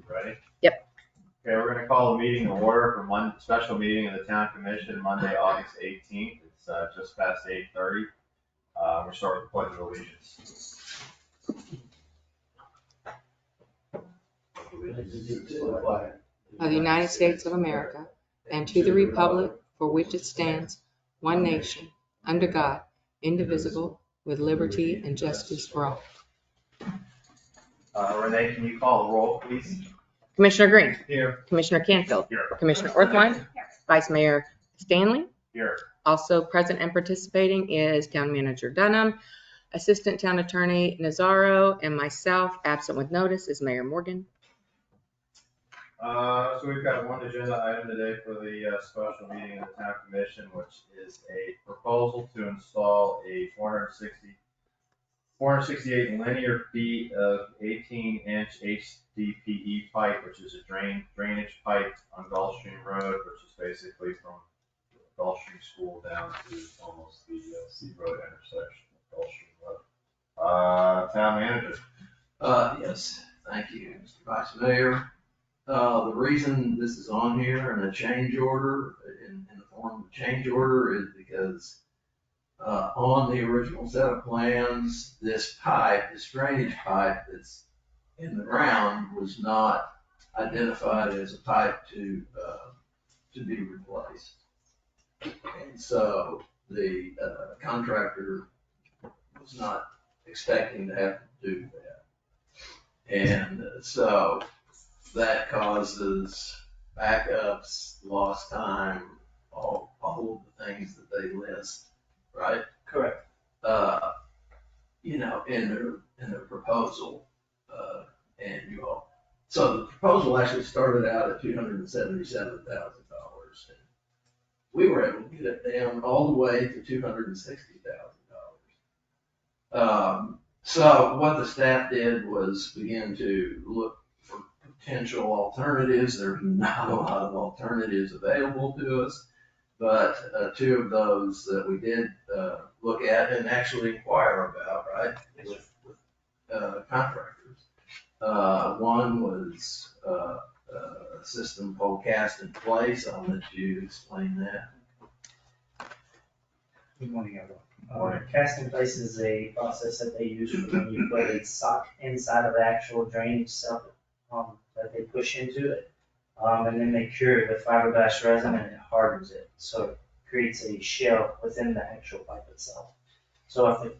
Ready? Yep. Okay, we're gonna call the meeting to order for one special meeting of the Town Commission, Monday, August 18th. It's just past 8:30. We're starting with the Pledge of Allegiance. Of the United States of America, and to the republic for which it stands, one nation, under God, indivisible, with liberty and justice for all. Renee, can you call the roll, please? Commissioner Green. Here. Commissioner Canfield. Here. Commissioner Orthwein. Vice Mayor Stanley. Here. Also present and participating is Town Manager Dunham, Assistant Town Attorney Nazaro, and myself. Absent with notice is Mayor Morgan. So we've got one agenda item today for the special meeting of the Town Commission, which is a proposal to install a 468 linear feet of 18-inch HDPE pipe, which is a drainage pipe on Gulfstream Road, which is basically from Gulfstream School down to almost the Sea Road intersection of Gulfstream Road. Town Manager. Yes, thank you, Mr. Vice Mayor. The reason this is on here in a change order, in the form of a change order, is because on the original set of plans, this drainage pipe that's in the ground was not identified as a pipe to be replaced. And so the contractor was not expecting to have to do that. And so that causes backups, lost time, all of the things that they list, right? Correct. In their proposal, annual. So the proposal actually started out at $277,000. We were able to get it down all the way to $260,000. So what the staff did was begin to look for potential alternatives. There's not a lot of alternatives available to us, but two of those that we did look at and actually inquire about, right, with contractors. One was a system called Cast in Place. I'll let you explain that. Good morning, everyone. Cast in place is a process that they use when you put a sock inside of the actual drainage cell that they push into it. And then they cure it with fiberglass resin and it hardens it. So it creates a shell within the actual pipe itself. So if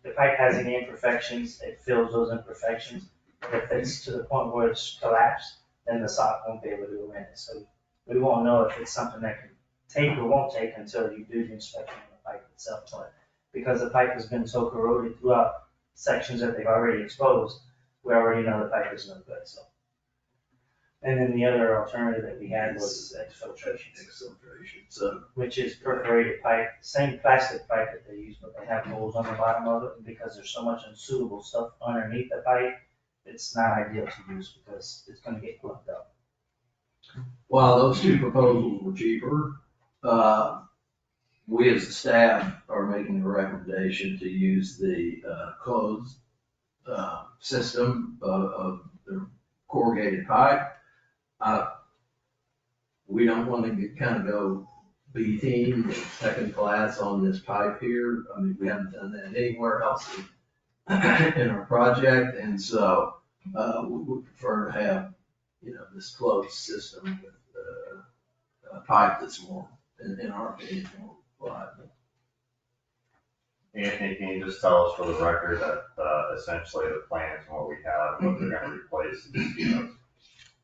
the pipe has any imperfections, it fills those imperfections. If it's to the point where it's collapsed, then the sock won't be able to go in it. So we won't know if it's something that can take or won't take until you do the inspection of the pipe itself. But because the pipe has been so corroded throughout sections that they've already exposed, we already know the pipe is no good. So. And then the other alternative that we had was exfiltration. So Which is perforated pipe, same plastic pipe that they use, but they have holes on the bottom of it. And because there's so much unsuitable stuff underneath the pipe, it's not ideal to use because it's gonna get plugged up. while those two proposals were cheaper, we as a staff are making a recommendation to use the closed system of the corrugated pipe. We don't want to go B-team, second class on this pipe here. I mean, we haven't done that anywhere else in our project, and so we would prefer to have, this closed system with a pipe that's more, in our opinion, more reliable. Anthony, can you just tell us for the record that essentially the plans and what we have and what they're gonna replace is,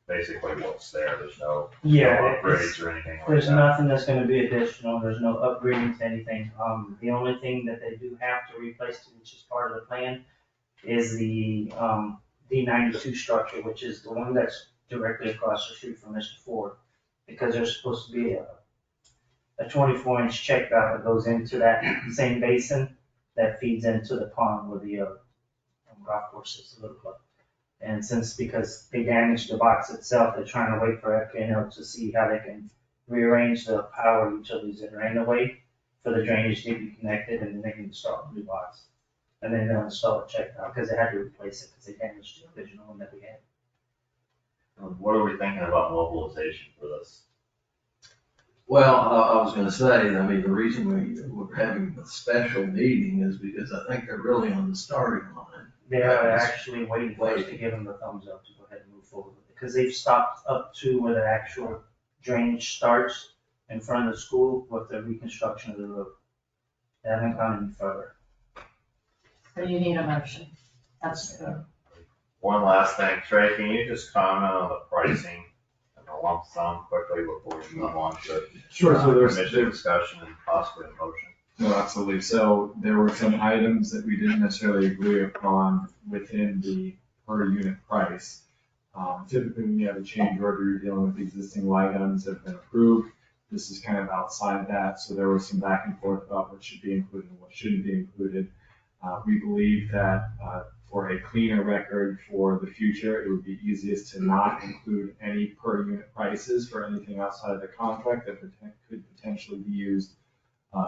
basically what's there, there's no upgrades or anything like that? There's nothing that's gonna be additional, there's no upgrading to anything. The only thing that they do have to replace, which is part of the plan, is the D92 structure, which is the one that's directly across the street from Mr. Ford. Because there's supposed to be a 24-inch check valve that goes into that same basin that feeds into the pond where the golf course is a little club. And because they damaged the box itself, they're trying to wait for FKNL to see how they can rearrange the power utilities that are in the way for the drainage to be connected, and then they can install a new box. And then they'll install a check valve, because they had to replace it, because they damaged the original one that we had. What are we thinking about mobilization for this? Well, I was gonna say, I mean, the reason we're having a special meeting is because I think they're really on the starting line. They're actually waiting for us to give them the thumbs up to go ahead and move forward with it, because they've stopped up to where the actual drainage starts in front of the school with the reconstruction of the road. They haven't gone any further. So you need a motion. That's the, One last thing, Trey, can you just comment on the pricing and the lump sum quickly before we move on to Sure, so commission discussion and possibly a motion? No, absolutely. So there were some items that we didn't necessarily agree upon within the per unit price. Typically, when you have a change order, you're dealing with existing line items that have been approved. This is kind of outside that, so there was some back and forth about what should be included and what shouldn't be included. We believe that for a cleaner record for the future, it would be easiest to not include any per unit prices for anything outside of the contract that could potentially be used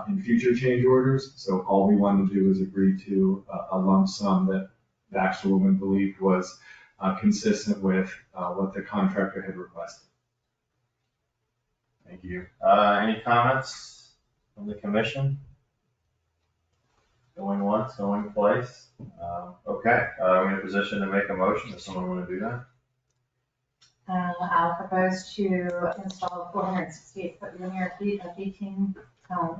in future change orders. So all we wanted to do was agree to a lump sum that the actual woman believed was consistent with what the contractor had requested. Thank you. Any comments from the commission? Going once, going twice? Okay, we're in a position to make a motion. Does someone want to do that? I'll propose to install 468 foot linear feet of 18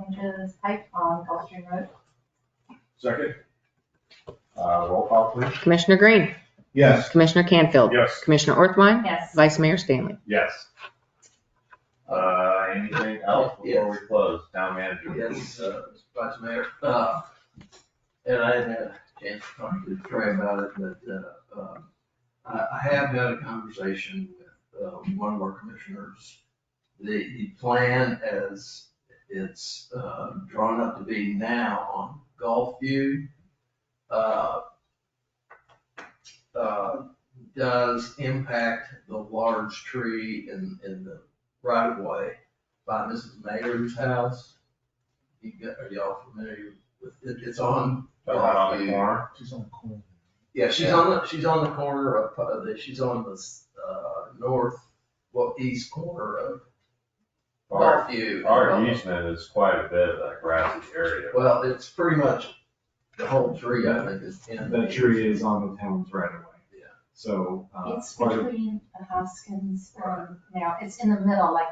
inches pipe on Gulfstream Road. Second. Roll call, please. Commissioner Green, Yes. Commissioner Canfield, Yes. Commissioner Orthwyne, Yes. Vice Mayor Stanley. Yes. Anything else before we close? Town manager. Yes, Mr. Vice Mayor, and I hadn't had a chance to talk to Trey about it, but, I have had a conversation with, one of our commissioners. The plan as it's, drawn up to be now on Gulfview, does impact the large tree in the right of way by Mrs. Mayor's house. Are y'all familiar with it? It's on Right on the Gulfview. corner. She's on the corner. Yeah, she's on the corner of, she's on the, east corner of Our, Gulfview. our easement is quite a bit of that grassy area. Well, it's pretty much the whole tree, I think, is in. That tree is on the town's right of way. Yeah. So, It's part of, between the Hoskins, now, it's in the middle, like,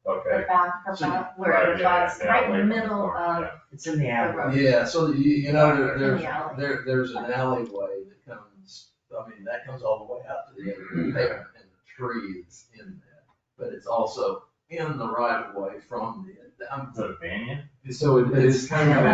Okay. the back, where Right, it yeah, was, yeah, right in away the from middle corner, of yeah. It's in the the alley. road. Yeah, so you know, In the alley. there's an alleyway that comes, I mean, that comes all the way out to the end of the pavement, and the tree is in that. But it's also in the right of way from Is it a banyan? so it is kind of,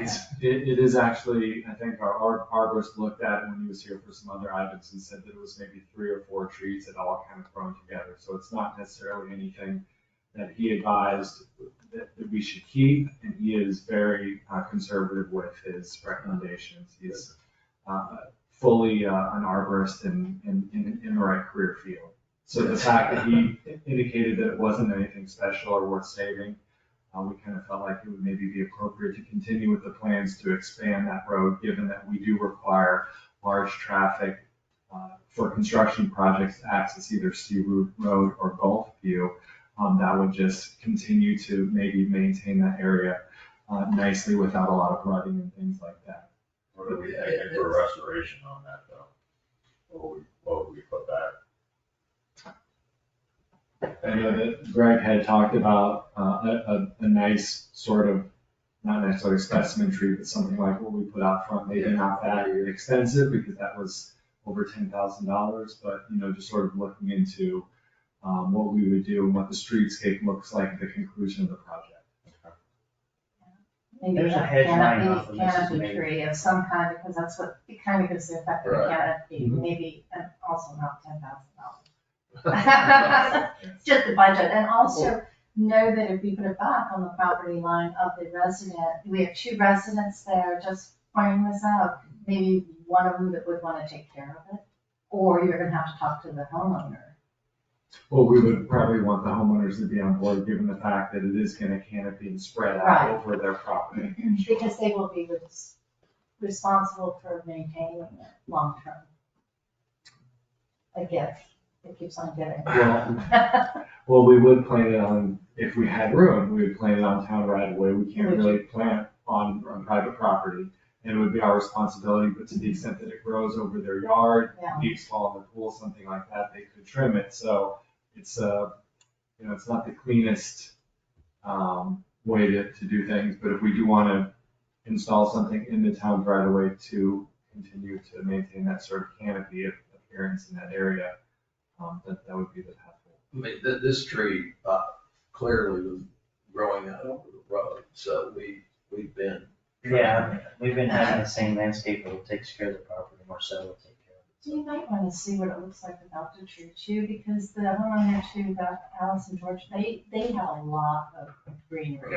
It's- it is actually, I think our arborist looked at it when he was here for some other items and said that it was maybe 3 or 4 trees that all kind of grown together. So it's not necessarily anything that he advised that we should keep, and he is very conservative with his recommendations. He's fully an arborist in the right career field. So the fact that he indicated that it wasn't anything special or worth saving, we kind of felt like it would maybe be appropriate to continue with the plans to expand that road, given that we do require large traffic for construction projects to access either Sea Route Road or Gulfview. That would just continue to maybe maintain that area nicely without a lot of rutting and things like that. What are we thinking for restoration on that though? What would we put that? I know that Greg had talked about a nice sort of, not necessarily specimen tree, but something like what we put out front, maybe not that expensive because that was over $10,000, but just sort of looking into what we would do and what the streetscape looks like at the conclusion of the project. Maybe There's a a hedge line off of canopy Mrs. Mayor. tree of some kind, because that's what, it kind of gives the effect of a Right. canopy, Mhm. maybe, and also not $10,000. It's just the budget, and also know that if we put it back on the property line of the resident, we have 2 residents there, just pointing this out, maybe one of them that would want to take care of it, or you're gonna have to talk to the homeowner. Well, we would probably want the homeowners to be on board, given the fact that it is going to canopy and spread out Right. over their property. Because they will be responsible for maintaining it long term. A gift. It keeps on getting. Well, we would plan it on, if we had room, we would plan it on town right away. We can't really plant on private property. And it would be our responsibility, but to the extent that it grows over their yard, Yeah. leaves fall in the pool, something like that, they could trim it. So it's, it's not the cleanest, way to do things. But if we do want to install something in the town right away to continue to maintain that sort of canopy appearance in that area, that would be the path forward. I mean, this tree, clearly was growing out over the road, so we've been. Yeah, we've been having the same landscaper who takes care of the property, Marcel will take care of it. So you might want to see what it looks like without the tree too, because the homeowner too, Alice and George, they have a lot of greenery.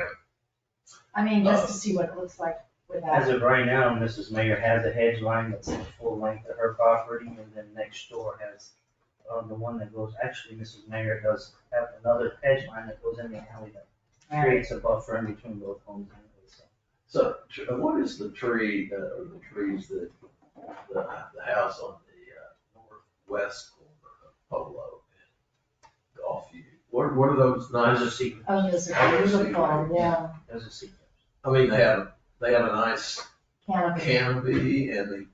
I mean, just to see what it looks like without. As of right now, Mrs. Mayor has a hedge line that's the full length of her property, and then next door has, the one that goes, actually, Mrs. Mayor does have another hedge line that goes in the alley that creates a buffer in between both homes anyway, so. So what is the tree, or the trees that, the house on the northwest corner of Polo and Gulfview? What are those There's a nice? secret, Oh, those are Oh, beautiful, yeah, there's a secret. I mean, they have a nice canopy. canopy and they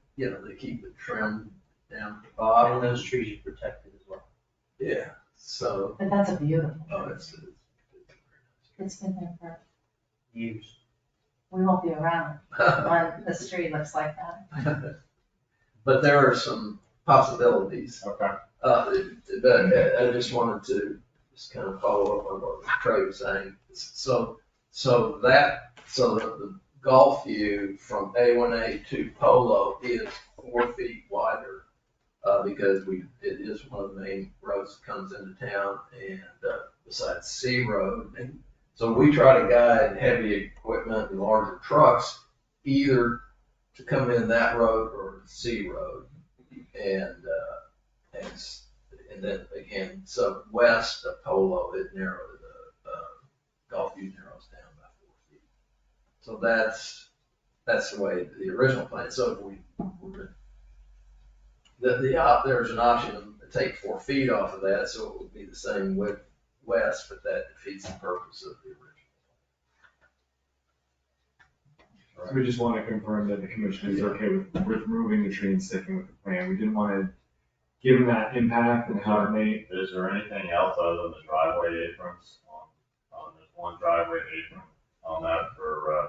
keep it trimmed down at the And bottom. those trees are protected as well. Yeah, so, But that's a beautiful oh, tree. It's been there for, Years. we won't be around when the street looks like that. But there are some possibilities. Okay. But I just wanted to just kind of follow up on what Trey was saying. So the Gulf view from A1A to Polo is 4 feet wider, because it is one of the main roads that comes into town, and, besides C Road. And so we try to guide heavy equipment and larger trucks either to come in that road or C Road. And then again, so west of Polo, it narrows, Gulfview narrows down by 4 feet. So that's the way the original plan. So if there's an option to take 4 feet off of that, so it would be the same width west, but that defeats the purpose of the original. We just want to confirm that the commission is okay with removing the tree and sticking with the plan. We didn't want to give them that impact and how it may. Is there anything else other than the driveway aprons on there's one driveway apron on that for,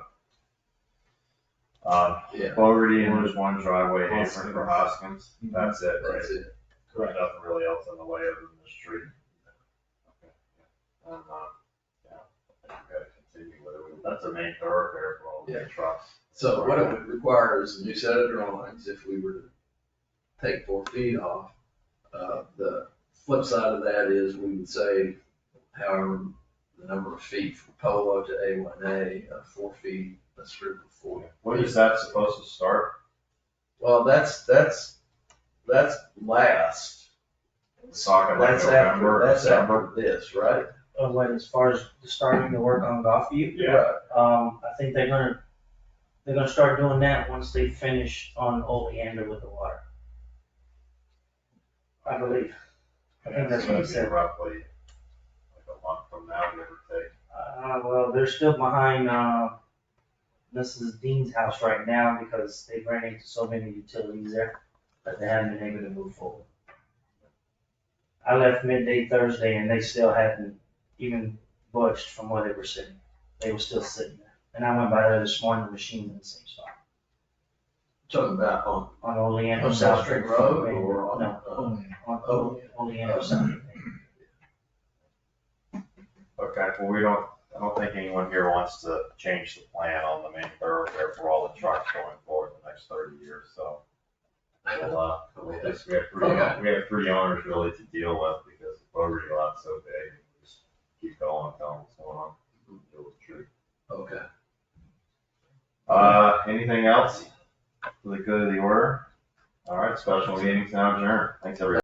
Yeah. Fogarty, and there's one driveway apron for Hoskins? That's it, right? That's it. Correct. Nothing really else in the way other than the street. Okay. And, yeah, I think we gotta continue with it. That's a main thoroughfare for all the Yeah. trucks. So what it would require is a new set of drawings if we were to take 4 feet off. The flip side of that is we would say, however, the number of feet from Polo to A1A, 4 feet, let's screw with 4. When is that supposed to start? Well, that's last. Talking like That's November, after December? this, right? What, as far as starting the work on Gulfview? Yeah. I think they're gonna start doing that once they finish on Oleander with the water. I believe. I think that's what he It's said. gonna be roughly like a month from now, give or take. Well, they're still behind, Mrs. Dean's house right now because they've ran into so many utilities there that they haven't been able to move forward. I left midday Thursday and they still hadn't even budged from where they were sitting. They were still sitting there. And I went by there this morning, the machine's in the same spot. Talking about on On South Street Road or on? No, Oh. Oleander South. Okay, well, I don't think anyone here wants to change the plan on the main thoroughfare for all the trucks going forward the next 30 years, so. We have 3 owners really to deal with because the Fogarty lot's so big. We just keep going and tell them what's going on. Deal with the truth. Okay. Anything else for the good of the order? All right, special meeting's now adjourned. Thanks, everybody.